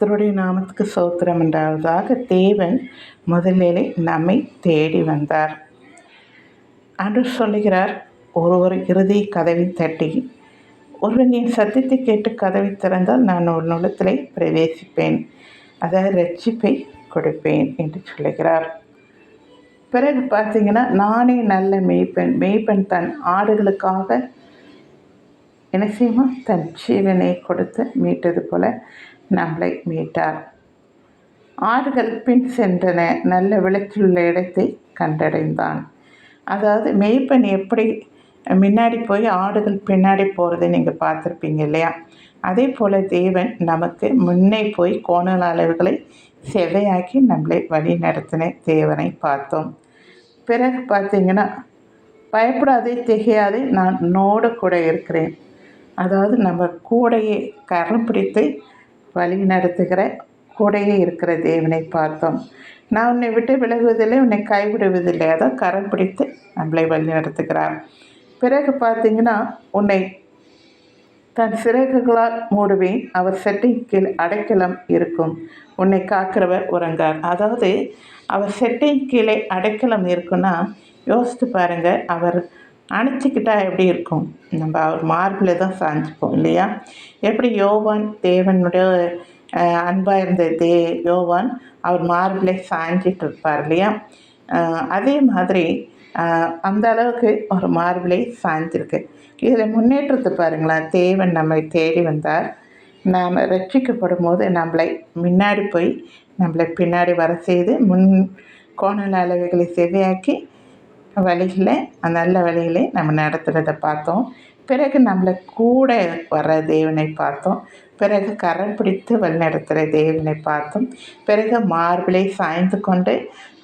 கர்த்தருடைய நாமத்துக்கு ஸ்தோத்திரம் உண்டாவதாக. தேவன் முதலிலே நம்மை தேடி வந்தார். ஆண்டவர் சொல்லுகிறார், ஒரு இருதய கதவை தட்டி ஒருவன் என் சத்தத்தை கேட்டு கதவை திறந்தால் நான் ஒரு உள்ளத்திலே பிரவேசிப்பேன், அதாவது ரட்சிப்பை கொடுப்பேன் என்று சொல்லுகிறார். பிறகு பார்த்தீங்கன்னா, நானே நல்ல மேய்ப்பன் தன் ஆடுகளுக்காக என்ன செய்வோம், தன் ஜீவனை கொடுத்து மீட்டது போல நம்மளை மீட்டார். ஆடுகள் பின் சென்றன, நல்ல விளைச்சலுள்ள இடத்தை கண்டடைந்தான். அதாவது மேய்ப்பன் எப்படி முன்னாடி போய் ஆடுகள் பின்னாடி போகிறத நீங்கள் பார்த்துருப்பீங்க இல்லையா? அதே போல் தேவன் நமக்கு முன்னே போய் கோணல் அளவுகளை செவையாக்கி நம்மளை வழி நடத்தின தேவனை பார்த்தோம். பிறகு பார்த்தீங்கன்னா, பயப்படாதே திகையாதே, நான் உன்னோடு கூட இருக்கிறேன். அதாவது நம்ம கூடையே கரம் பிடித்து வழி நடத்துகிற கூடையே இருக்கிற தேவனை பார்த்தோம். நான் உன்னை விட்டு விலகுவதில்லை, உன்னை கைவிடுவதில்லை. அதான் கரம் பிடித்து நம்மளை வழி நடத்துகிறார். பிறகு பார்த்தீங்கன்னா, உன்னை தன் சிறகுகளால் மூடுவேன், அவர் செட்டையின் கீழ் அடைக்கலம் இருக்கும், உன்னை காக்கிறவர் உறங்கார். அதாவது அவர் செட்டையின் கீழே அடைக்கலம் இருக்குன்னா யோசித்து பாருங்கள். அவர் அணைச்சிக்கிட்டா எப்படி இருக்கும்? நம்ம அவர் மார்பில் தான் சாஞ்சிப்போம் இல்லையா? எப்படி யோவான் தேவனுடைய அன்பாக இருந்த யோவான் அவர் மார்பிலே சாஞ்சிட்டு இருப்பார் இல்லையா? அதே மாதிரி அந்த அளவுக்கு ஒரு மார்பிலே சாய்ந்திருக்கு. இதில் முன்னேற்றத்தை பாருங்களேன். தேவன் நம்மை தேடி வந்தார். நாம் ரட்சிக்கப்படும் போது நம்மளை முன்னாடி போய் நம்மளை பின்னாடி வர செய்து கோணல் அளவுகளை செவையாக்கி வழிகளை நல்ல வழிகளை நம்ம நடத்துகிறத பார்த்தோம். பிறகு நம்மளை கூட வர்ற தேவனை பார்த்தோம். பிறகு கரம் பிடித்து வழி நடத்துகிற தேவனை பார்த்தோம். பிறகு மார்பிலை சாய்ந்து கொண்டு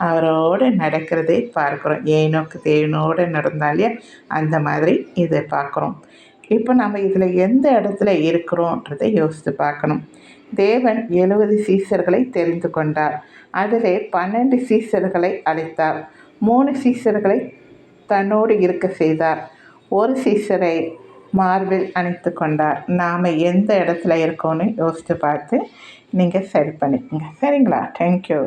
அவரோடு நடக்கிறதை பார்க்குறோம். ஏனோக்கு தேவனோடு நடந்தாலே அந்த மாதிரி இதை பார்க்குறோம். இப்போ நம்ம இதில் எந்த இடத்துல இருக்கிறோன்றதை யோசித்து பார்க்கணும். தேவன் 70 சீசர்களை தெரிந்து கொண்டார். அதிலே 12 சீசர்களை அழைத்தார். 3 சீசர்களை தன்னோடு இருக்க செய்தார். ஒரு சீசரை மார்பில் அணைத்து கொண்டார். நாம் எந்த இடத்துல இருக்கோன்னு யோசித்து பார்த்து நீங்கள் சரி பண்ணிக்கோங்க. சரிங்களா? தேங்க்யூ.